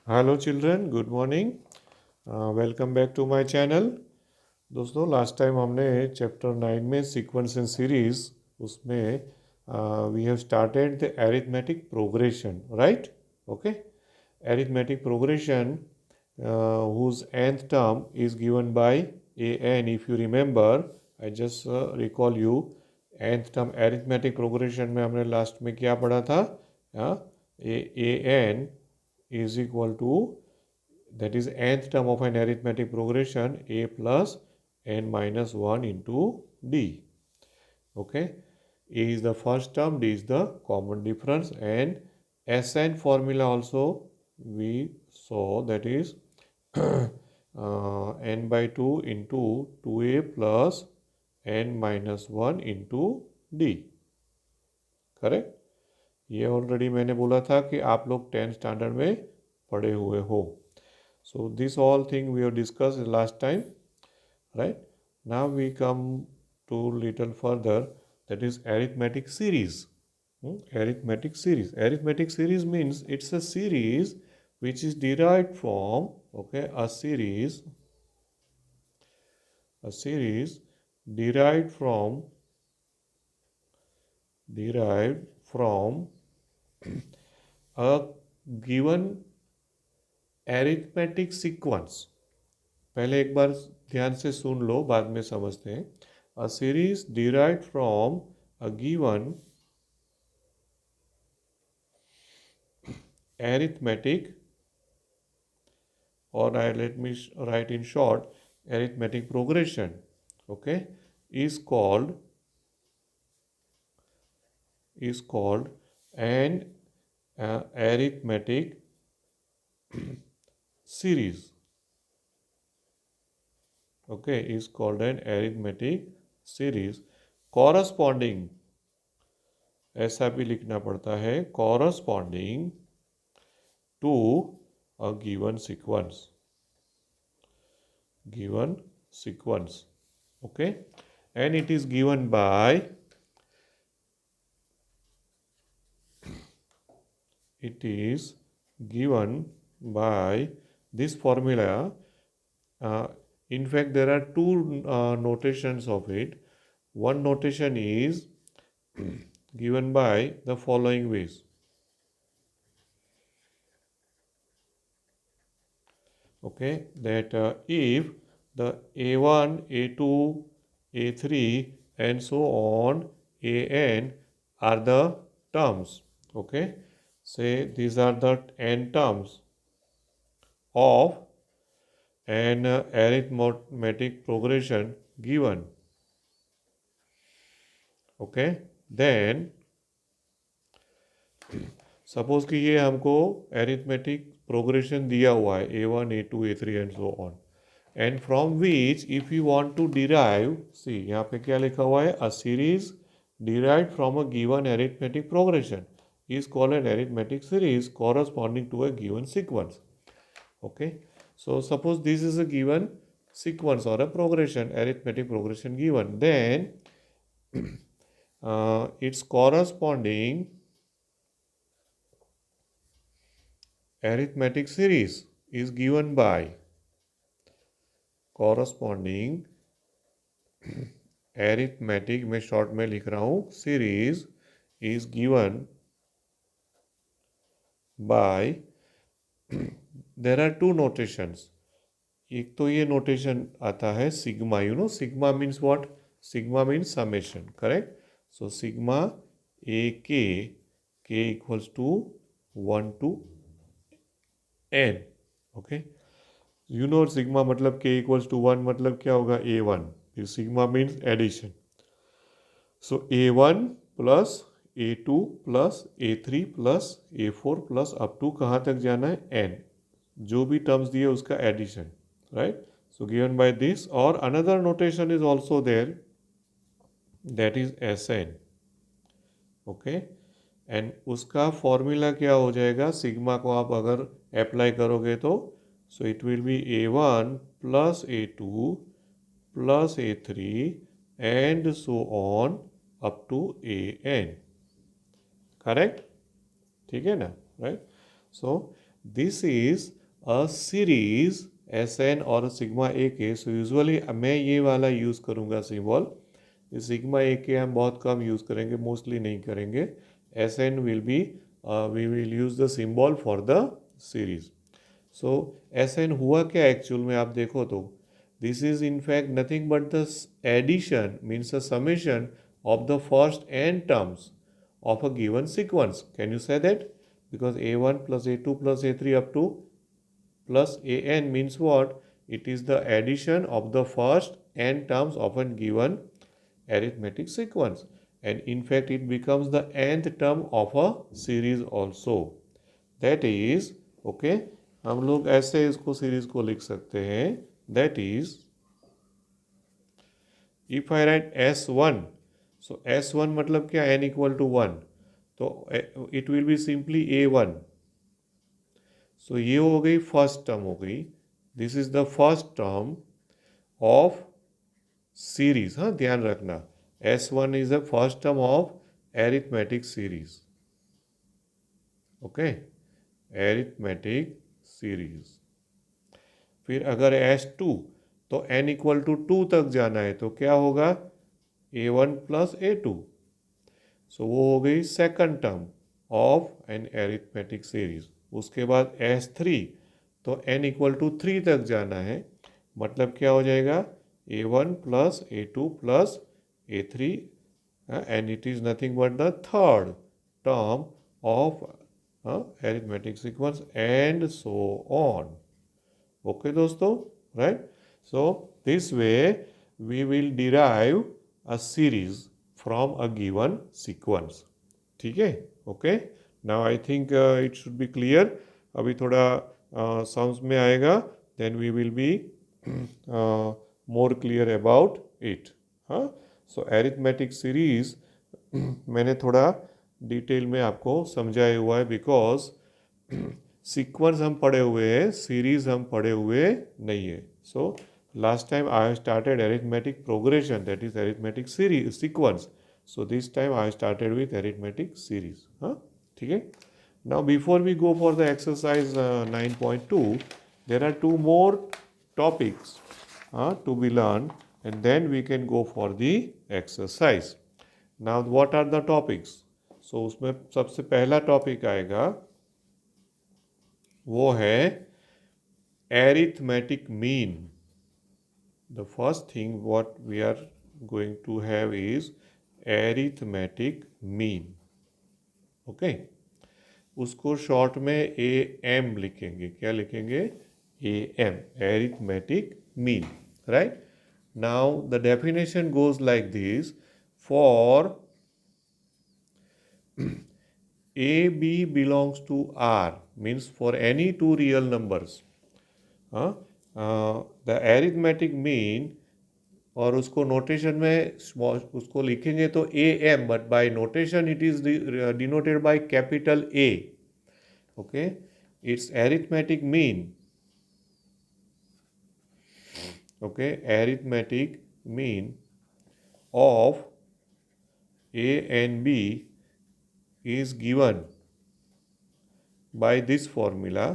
Hello children, good morning. Welcome back to my channel. दोस्तों, last time हमने chapter 9 में sequence and series उसमें we have started the arithmetic progression, right? Okay, arithmetic progression whose nth term is given by an. If you remember, I just recall you, nth term arithmetic progression में हमने last में क्या पढ़ा था? an is equal to, that is nth term of an arithmetic progression, a plus n minus 1 into d. Okay, a is the first term, d is the common difference, and Sn formula also we saw, that is n by 2 into 2a plus n minus 1 into d. Correct? ये already मैंने बोला था कि आप लोग 10th standard में पढ़े हुए हो. So this all thing we have discussed last time, right? Now we come to little further, that is arithmetic series. Arithmetic series. Arithmetic series means it's a series which is derived from, okay, a series derived from a given arithmetic sequence. पहले एक बार ध्यान से सुन लो, बाद में समझते हैं. A series derived from a given arithmetic, or let me write in short, arithmetic progression, okay, is called an arithmetic series. Okay, is called an arithmetic series corresponding, ऐसा भी लिखना पड़ता है, corresponding to a given sequence. Okay, and it is given by this formula. In fact, there are two notations of it. One notation is given by the following ways. Okay, that if the A1, A2, A3 and so on, AN are the terms, okay, say these are the n terms of an arithmetic progression given, okay, then suppose कि ये हमको arithmetic progression दिया हुआ है, A1, A2, A3 and so on, and from which if you want to derive, see यहाँ पे क्या लिखा हुआ है, a series derived from a given arithmetic progression is called an arithmetic series corresponding to a given sequence. Okay, so suppose this is a given sequence or a progression, arithmetic progression given, then its corresponding arithmetic series is given by corresponding arithmetic, मैं short में लिख रहा हूँ, series is given by there are two notations. एक तो ये notation आता है sigma, you know sigma means what? Sigma means summation, correct? So sigma ak, k equals to 1 to n. Okay, you know sigma मतलब k equals to 1 मतलब क्या होगा, a1. Sigma means addition. So a1 plus a2 plus a3 plus a4 plus up to कहाँ तक जाना है, n. जो भी टर्म्स दिए उसका addition, right? So given by this, और another notation is also there, that is Sn. Okay, and उसका फॉर्मूला क्या हो जाएगा, सिग्मा को आप अगर अप्लाई करोगे तो, so it will be a1 plus a2 plus a3 and so on up to an. Correct? ठीक है ना, right? So this is a series S N और sigma A K, so usually मैं ये वाला यूज़ करूँगा सिंबल। सिग्मा ए के हम बहुत कम यूज़ करेंगे, मोस्टली नहीं करेंगे। S N will be, we will use the symbol for the series. So S N हुआ क्या एक्चुअल में, आप देखो तो this is in fact nothing but the addition means the summation of the first N terms of a given sequence. Can you say that? Because a1 plus a2 plus a3 up to plus an means what? It is the addition of the first n terms of a given arithmetic sequence. And in fact, it becomes the nth term of a series also. That is, okay, हम लोग ऐसे इसको series को लिख सकते हैं. That is, if I write S1, so S1 मतलब क्या, n equal to 1, तो it will be simply A1. So ये हो गई फर्स्ट टर्म हो गई. This is the first term of series. हाँ, ध्यान रखना, S1 is the first term of arithmetic series. Okay, arithmetic series. फिर अगर S2, तो n इक्वल टू 2 तक जाना है तो क्या होगा, A1 प्लस A2. सो वो हो गई second term of an arithmetic series. उसके बाद S3, तो n इक्वल टू 3 तक जाना है, मतलब क्या हो जाएगा, A1 plus A2 plus A3, and it is nothing but the third term of arithmetic sequence and so on. Okay दोस्तों, right? So this way we will derive a series from a given sequence. ठीक है? Okay. Now I think it should be clear. अभी थोड़ा समझ में आएगा, then we will be more clear about it. हाँ, so arithmetic series मैंने थोड़ा डिटेल में आपको समझाया हुआ है, बिकॉज सीक्वेंस हम पढ़े हुए हैं, सीरीज हम पढ़े हुए नहीं है. So last time I started arithmetic progression, that is arithmetic series sequence. So this time I started with arithmetic series. हाँ, ठीक है. Now before we go for the exercise 9.2, there are 2 more topics to be learned, and then we can go for the exercise. Now what are the topics? So उसमें सबसे पहला topic आएगा, वो है arithmetic mean. The first thing what we are going to have is arithmetic mean. Okay, उसको short में AM लिखेंगे. क्या लिखेंगे, AM, arithmetic mean, right? Now the definition goes like this: for AB belongs to R, means for any two real numbers, the arithmetic mean, और उसको notation में उसको लिखेंगे तो AM, but by notation it is denoted by capital A. Okay, it's arithmetic mean. Okay, arithmetic mean of A and B is given by this formula.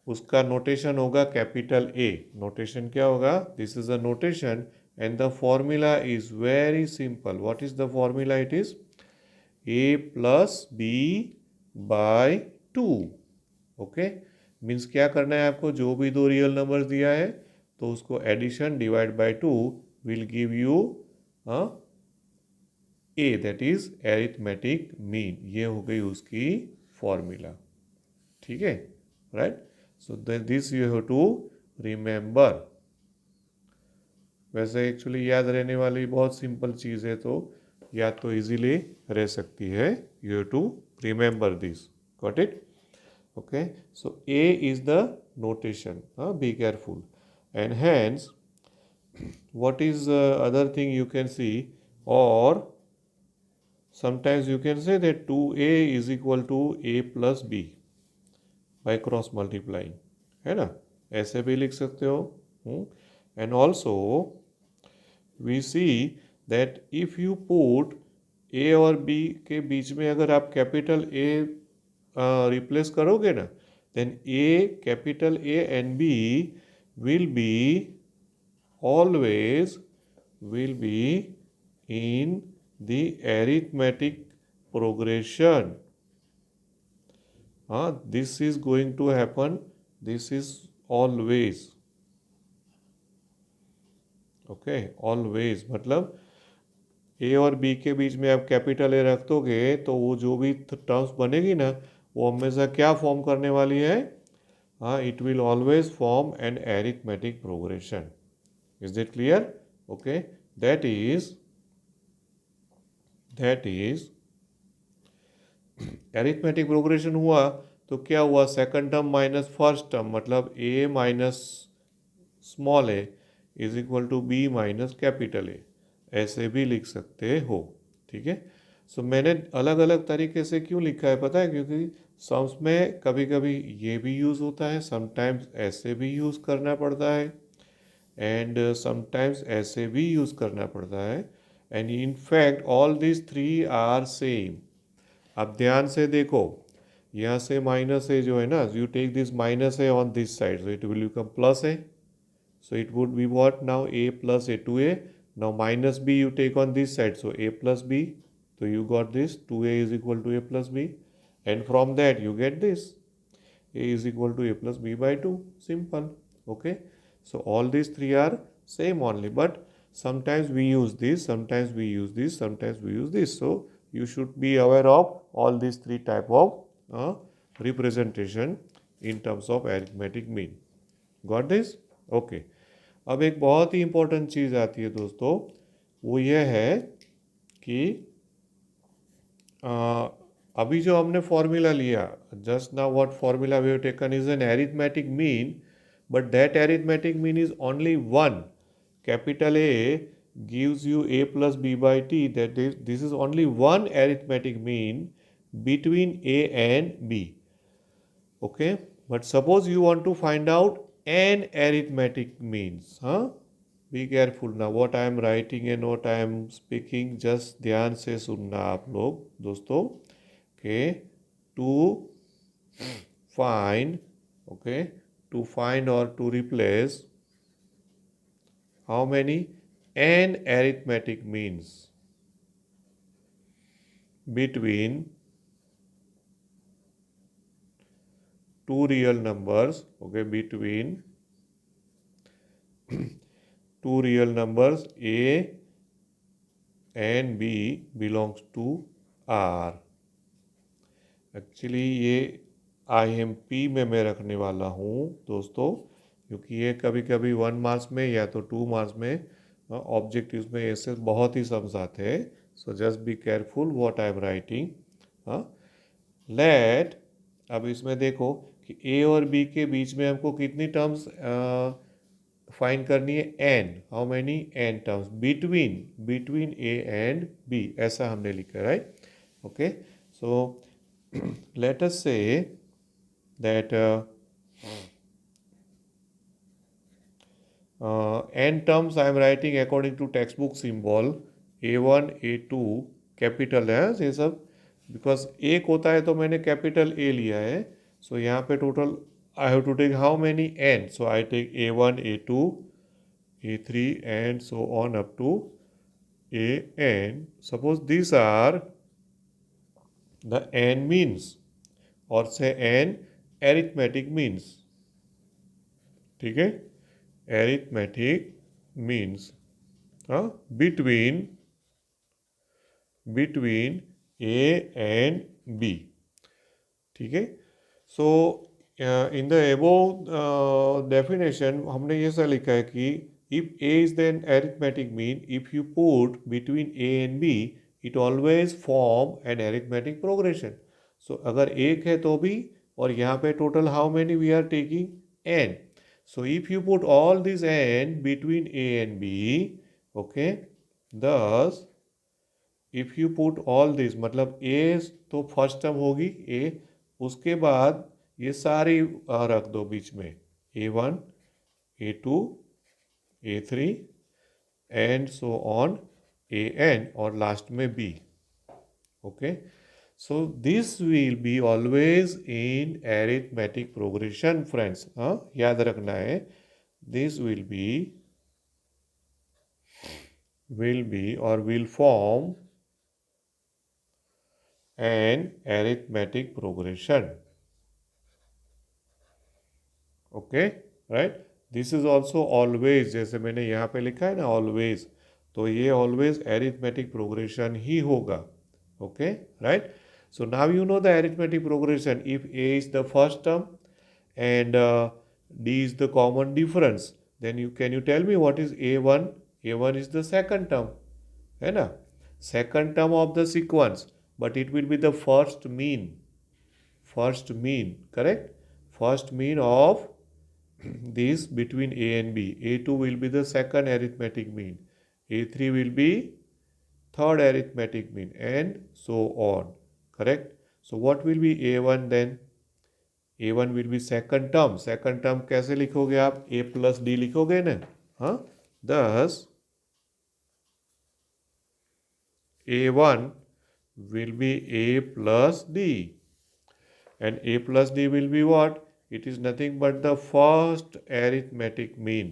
उसका notation होगा capital A. Notation क्या होगा, this is a notation and the formula is very simple. What is the formula, it is A plus B by 2. Okay, means क्या करना है आपको, जो भी दो रियल नंबर्स दिया है तो उसको addition divide by 2 will give you A, that is arithmetic mean. ये हो गई उसकी फॉर्मूला. ठीक है, right. So this you have to remember. वैसे एक्चुअली याद रहने वाली बहुत सिंपल चीज़ है, तो याद तो इजीली रह सकती है. You have to remember this. Got it? Okay, so A is the notation. Be careful. And hence, what is other thing you can see, or sometimes you can say that 2A is equal to A plus B by cross multiplying, है ना, ऐसे भी लिख सकते हो. And also we see that if you put A और B के बीच में अगर आप कैपिटल A रिप्लेस करोगे ना, then capital A and B will be always in the arithmetic progression. This is going to happen. This is always. Okay always मतलब ए और B के बीच में आप कैपिटल ए रख दोगे तो वो जो भी टर्म्स बनेगी ना वो हमेशा क्या फॉर्म करने वाली है? It will always form an arithmetic progression. Is it clear? Okay, that is arithmetic progression हुआ तो क्या हुआ? Second term minus first term मतलब A minus small A is equal to B minus capital A, ऐसे भी लिख सकते हो. ठीक है. सो मैंने अलग अलग तरीके से क्यों लिखा है पता है? क्योंकि सम्स में कभी कभी ये भी यूज़ होता है, समटाइम्स ऐसे भी यूज़ करना पड़ता है एंड समटाइम्स ऐसे भी यूज़ करना पड़ता है. And in fact all this three are same. अब ध्यान से देखो, यहाँ से माइनस ए जो है ना, you take this minus A on this side so it will become plus A. So it would be what now? A plus A2A. Now minus B you take on this side. So A plus B. So you got this 2A is equal to A plus B. And from that you get this. A is equal to A plus B by 2. Simple. Okay. So all these three are same only. But sometimes we use this, sometimes we use this, sometimes we use this. So you should be aware of all these three type of representation in terms of arithmetic mean. Got this? Okay. अब एक बहुत ही important चीज़ आती है दोस्तों, वो ये है कि अभी जो हमने फॉर्मूला लिया, just now what formula we have taken is an arithmetic mean, but that arithmetic mean is only one. Capital A gives you a plus b by t, that is this is only one arithmetic mean between a and b. Okay, but suppose you want to find out an arithmetic means. Be careful now what I am writing and what I am speaking, just ध्यान से सुनना आप लोग दोस्तों. Okay, to find, okay, to find or to replace how many? An arithmetic means between two real numbers. Okay, between two real numbers a and b belongs to R. Actually ये IMP में मैं रखने वाला हूँ दोस्तों, क्योंकि ये कभी कभी 1 मार्क्स में या तो 2 मार्क्स में ऑब्जेक्टिव्स में ऐसे बहुत ही सम्स आते हैं. So just be careful what I am writing. Let, अब इसमें देखो कि ए और बी के बीच में हमको कितनी टर्म्स फाइंड करनी है? N. How many? N terms between A and B, ऐसा हमने लिखा, right? Okay, so let us say that n terms I am writing according to textbook symbol a1 a2 capital है ये सब, बिकॉज एक होता है तो मैंने कैपिटल ए लिया है. सो यहाँ पे total I have to take how many? N. So I take a1 a2 a3 and so on up to an. Suppose these are the n means or say n arithmetic means. ठीक है, arithmetic means between a and b. ठीक है. सो in the above definition हमने ये सा लिखा है कि if a is the arithmetic mean, if you put between a and b it always form an arithmetic progression. So अगर एक है तो भी, और यहाँ पे total how many we are taking? n. So if you put all these n between a and b, okay, thus if you put all this, मतलब a तो फर्स्ट टर्म होगी a, उसके बाद ये सारी रख दो बीच में, a1 a2 a3 and so on an, और लास्ट में b. Okay, So this will be always in arithmetic progression friends. याद रखना है, this will be or will form an arithmetic progression. Okay right. This is also always, जैसे मैंने यहाँ पे लिखा है ना ऑलवेज, तो ये ऑलवेज अरिथमेटिक प्रोग्रेशन ही होगा. Okay right. So now you know the arithmetic progression. If A is the first term and D is the common difference, then you can you tell me what is A1. A1 is the second term, है ना, second term of the sequence, but it will be the first mean. First mean, correct. First mean of this between A and B. A2 will be the second arithmetic mean. A3 will be third arithmetic mean and so on. Correct? So what will be A1 then? A1 will be second term. Second term कैसे लिखोगे आप? A plus D लिखोगे ना? हाँ? Thus A1 will be A plus D. And A plus D will be what? It is nothing but the first arithmetic mean.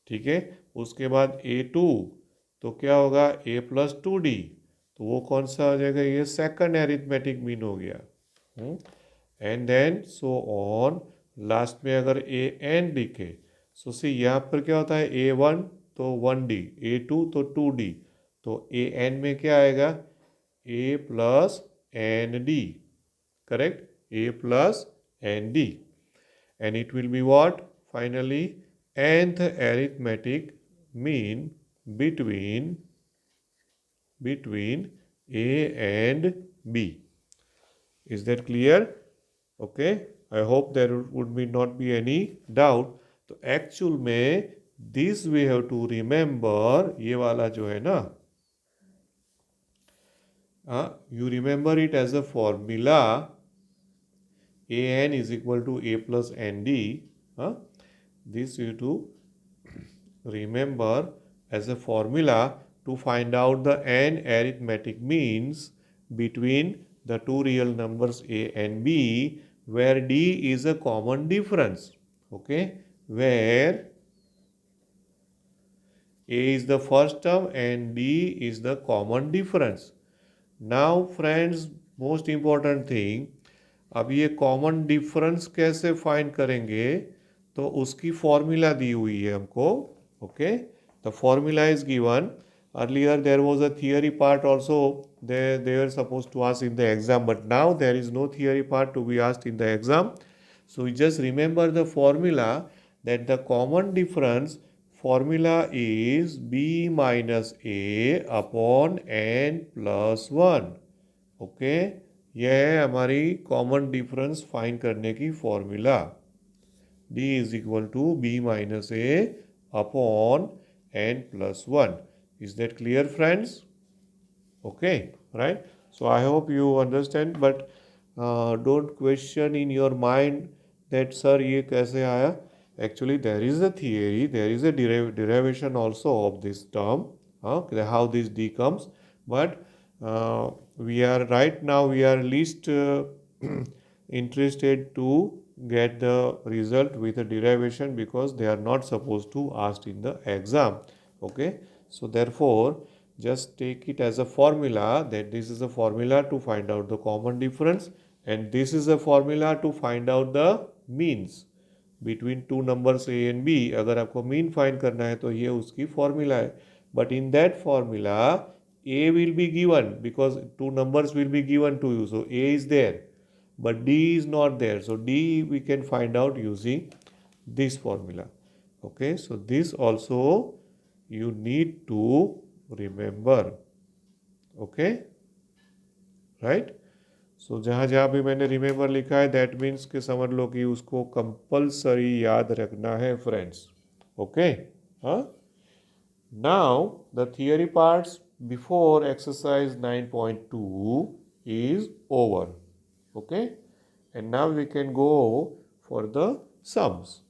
ठीक है. उसके बाद A2 तो क्या होगा? A plus 2D, तो वो कौन सा हो जाएगा? ये सेकंड arithmetic mean हो गया. And then so on. Last में अगर A n लिखे, सो सी यहाँ पर क्या होता है? A1 तो 1D, A2 तो 2D, तो A n में क्या आएगा? A plus n D. Correct? A plus and D, and it will be what? Finally, nth arithmetic mean between A and B. Is that clear? Okay, I hope there would be not be any doubt. तो actual में this we have to remember, ये वाला जो है ना, you remember it as a formula. An is equal to A plus ND. This you to remember as a formula to find out the n arithmetic means between the two real numbers A and B, where D is a common difference. Okay, where A is the first term and D is the common difference. Now friends, most important thing, अब ये common difference कैसे find करेंगे? तो उसकी formula दी हुई है हमको. Okay, the formula is given. Earlier there was a theory part also, they were supposed to ask in the exam, but now there is no theory part to be asked in the exam. So you just remember the formula, that the common difference formula is B minus A upon n plus 1. Okay, यह है हमारी common difference find करने की formula. D is equal to B minus A upon n plus 1. Is that clear friends? Okay right. So I hope you understand, but don't question in your mind that sir ये कैसे आया. Actually, there is a theory, there is a derivation also of this term, how this D comes, but we are right now, we are least interested to get the result with a derivation, because they are not supposed to ask in the exam. Okay, so therefore just take it as a formula, that this is a formula to find out the common difference, and this is a formula to find out the means between two numbers A and B. अगर आपको mean find करना है तो ये उसकी formula है. But in that formula A will be given because two numbers will be given to you. So A is there, but D is not there. So D we can find out using this formula. Okay, so this also you need to remember. Okay, right? सो जहाँ जहाँ भी मैंने remember लिखा है, that means कि समझ लो कि उसको कंपल्सरी याद रखना है फ्रेंड्स. ओके, हाँ. Now the theory parts before exercise 9.2 is over. Okay, and now we can go for the sums.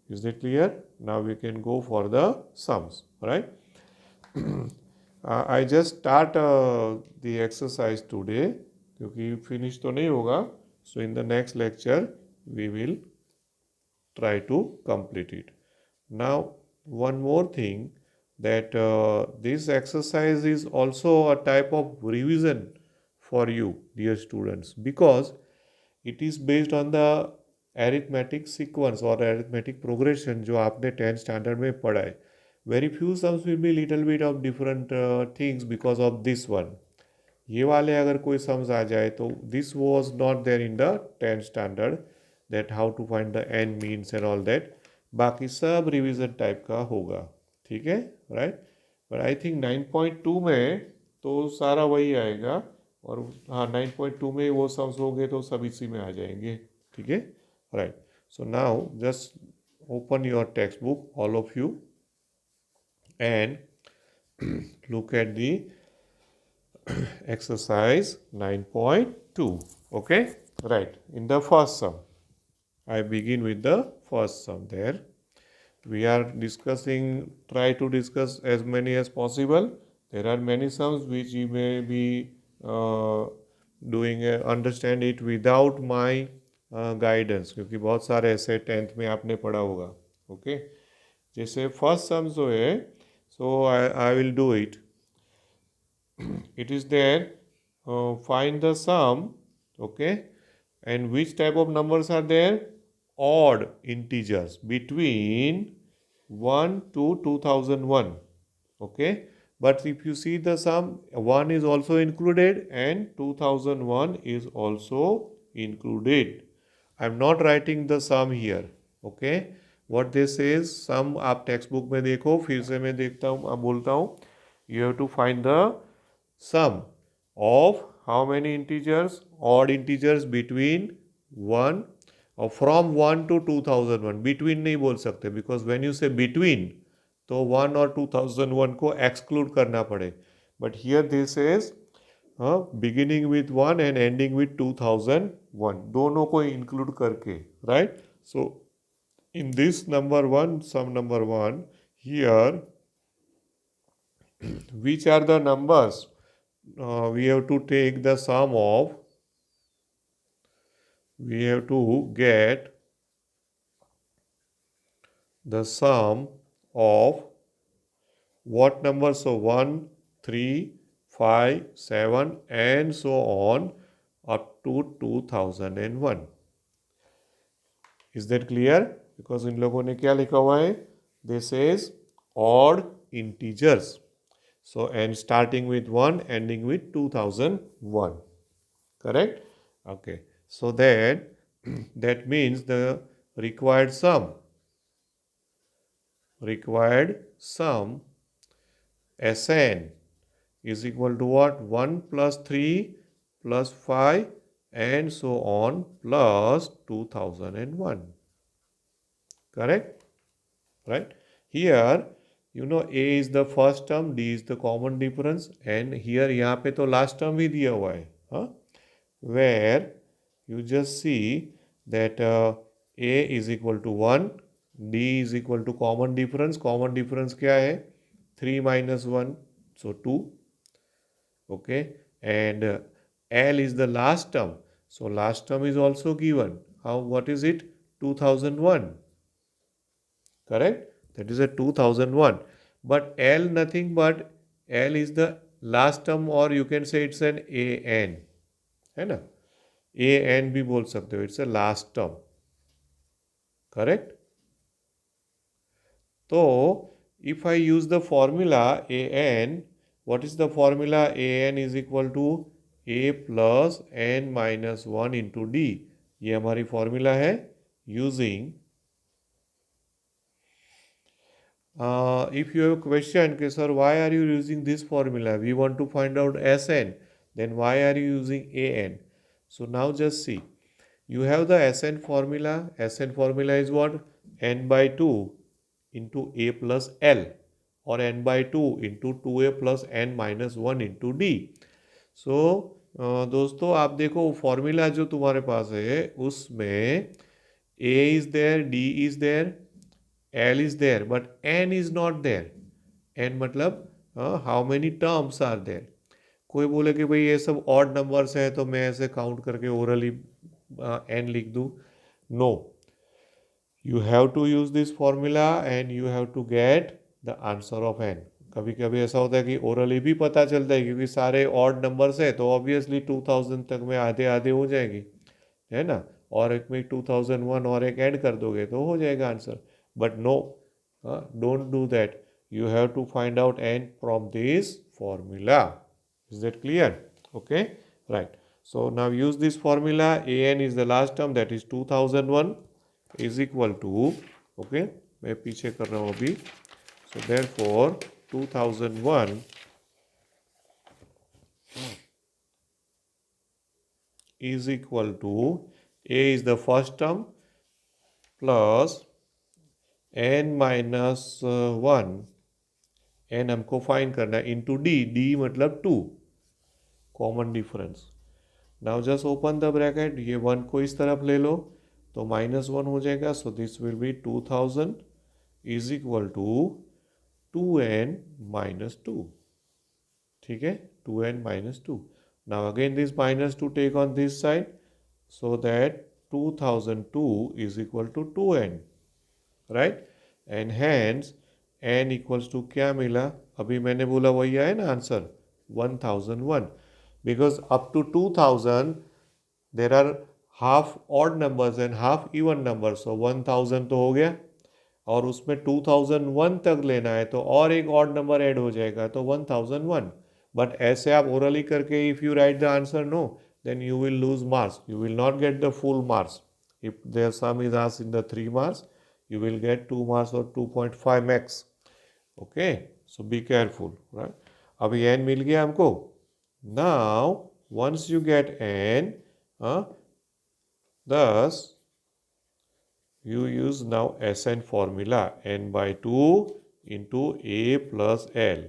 Is that clear? Now we can go for the sums, right? I just start the exercise today, क्योंकि finish तो नहीं होगा. So in the next lecture we will try to complete it. Now, one more thing, that this exercise is also a type of revision for you, dear students, because it is based on the arithmetic sequence or arithmetic progression जो आपने 10th standard में पढ़ा है. Very few sums will be little bit of different things because of this one. ये वाले अगर कोई sums आ जाए तो this was not there in the 10th standard, that how to find the N means and all that. बाकी सब revision type का होगा. ठीक है, राइट. बट आई थिंक 9.2 में तो सारा वही आएगा. और हाँ, 9.2 में वो सम्स होंगे तो सब इसी में आ जाएंगे. ठीक है, right. So now just open your text book all of you and look at the exercise 9.2. Okay, right. In the first sum, I begin with the first sum. There we are discussing, try to discuss as many as possible. There are many sums which you may be doing understand it without my guidance, क्योंकि बहुत सारे ऐसे 10th में आपने पढ़ा होगा. Okay, जैसे first sum जो है, so I will do it. It is there, find the sum. Okay, and which type of numbers are there? Odd integers between 1 to 2001. Okay, but if you see the sum, 1 is also included and 2001 is also included. I am not writing the sum here. Okay, what this is, sum आप text book में देखो, फिर से मैं देखता हूँ, अब बोलता हूँ. You have to find the sum of how many integers? Odd integers between 1 or from 1 to 2001. Between नहीं बोल सकते, because when you say between तो 1 और 2001 को exclude करना पड़े. But here this is beginning with 1 and ending with 2001, दोनों को include करके, right? So in this number 1, sum number 1, here which are the numbers? We have to take the sum of, we have to get the sum of what numbers? So 1, 3, 5, 7 and so on up to 2001. Is that clear? Because इन लोगों ने क्या लिखा हुआ है? This is odd integers. So, and starting with 1, ending with 2001. Correct? Okay. So then that means the required sum Sn is equal to what? 1 plus 3 plus 5 and so on plus 2001. Correct? Right? Here, you know, A is the first term, D is the common difference, and here यहाँ पे तो last term भी दिया हुआ है, हाँ? Where you just see that A is equal to 1, D is equal to common difference. Common difference क्या है? 3 minus 1, so 2. Okay, and L is the last term, so last term is also given. How? What is it? 2001. Correct? That is a 2001. But L nothing but L is the last term, or you can say it's an AN. है ना? AN भी बोल सकते हो. It's a last term. Correct? So, if I use the formula AN, what is the formula? AN is equal to A plus N minus 1 into D. ये हमारी formula है. Using if you have a question, okay, sir, why are you using this formula? We want to find out Sn. Then why are you using An? So now just see. You have the Sn formula. Sn formula is what? N by 2 into A plus L, or N by 2 into 2A plus N minus 1 into D. So दोस्तों आप देखो formula जो तुम्हारे पास है उसमें A is there, D is there, L is there, but N is not there. N मतलब how many terms are there. कोई बोले कि भाई ये सब ऑड नंबर्स है तो मैं ऐसे काउंट करके ओरली एन लिख दूँ. No, you have to use this formula and you have to get the answer of n. कभी कभी ऐसा होता है कि ओरली भी पता चलता है क्योंकि सारे ऑड नंबर्स है तो ऑब्वियसली 2000 तक में आधे आधे हो जाएगी, है ना. और एक में 2001 और एक ऐड कर दोगे तो हो जाएगा answer. But no, don't do that. You have to find out n from this formula. Is that clear? Okay, right. So now use this formula. An is the last term, that is 2001 is equal to, okay, मैं पीछे कर रहा हूँ अभी. So therefore 2001 is equal to, a is the first term plus n minus 1, n हमको find करना है, into D, D मतलब 2, common difference. Now just open the bracket, ये 1 को इस तरफ ले लो तो -1 हो जाएगा. So this will be 2000 is equal to 2n minus 2. ठीक है, 2n minus 2. Now again this -2 take on this side, so that 2002 is equal to 2n, right? And hence n equals to क्या मिला, अभी मैंने बोला वही आया ना answer, 1001. Because up to 2000 there are half odd numbers and half even numbers, so 1000 तो हो गया, और उसमें 2001 तक लेना है तो और एक ऑड नंबर ऐड हो जाएगा तो 1001. बट ऐसे आप ओरली करके if you write the answer no, then you will lose marks, you will not get the full marks. If there sum is asked in the 3 marks, you will get 2 marks or 2.5 max. Okay, so be careful, right? अभी n मिल गया हमको. Now once you get n, thus you use now Sn formula, n by 2 into a plus l.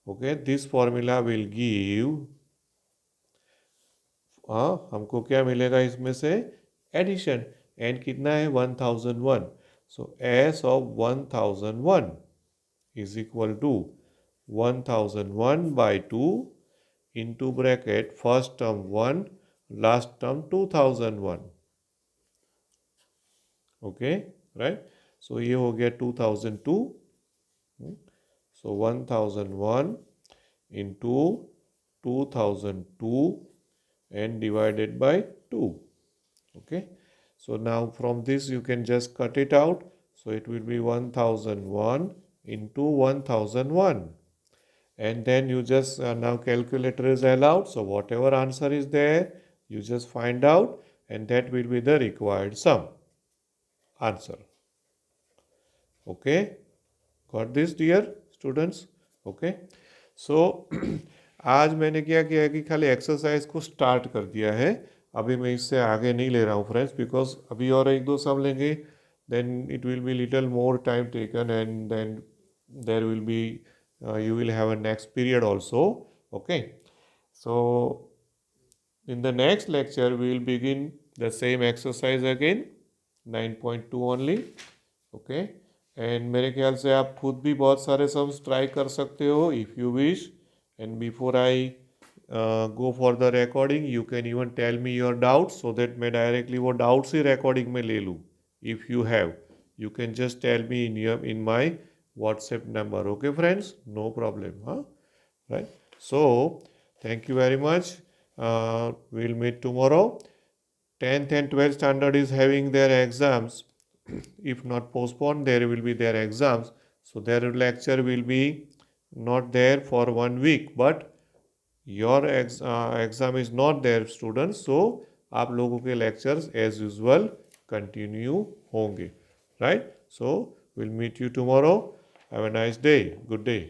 Okay, this formula will give, हमको क्या मिलेगा इसमें से, addition. n कितना है, 1001. सो s of 1001 is equal to 1001 by 2 into bracket first term 1, last term 2001. Okay, right? So ये हो गया 2002. So 1001 into 2002 and divided by 2. Okay. So now from this you can just cut it out. So it will be 1001 into 1001. And then you just, now calculator is allowed. So whatever answer is there, you just find out and that will be the required sum. Answer. Okay. Got this dear students? Okay. So आज मैंने क्या किया है कि खाली exercise को start कर दिया है. अभी मैं इससे आगे नहीं ले रहा हूँ फ्रेंड्स, बिकॉज अभी और एक दो सम लेंगे, then it will be little more time taken and then there will be you will have a next period also. Okay, so in the next lecture we will begin the same exercise again, 9.2 only. Okay, and मेरे ख्याल से आप खुद भी बहुत सारे sums try कर सकते हो if you wish. And before I go for the recording, you can even tell me your doubts so that मैं directly वो doubts ही recording में ले लूँ. If you have, you can just tell me in my WhatsApp number. Okay friends, no problem, right? So thank you very much. We'll meet tomorrow. 10th and 12th standard is having their exams. If not postponed, there will be their exams. So their lecture will be not there for 1 week, but your exam is not there students. So आप लोगों के lectures as usual continue होंगे, right? So we'll meet you tomorrow. Have a nice day. Good day.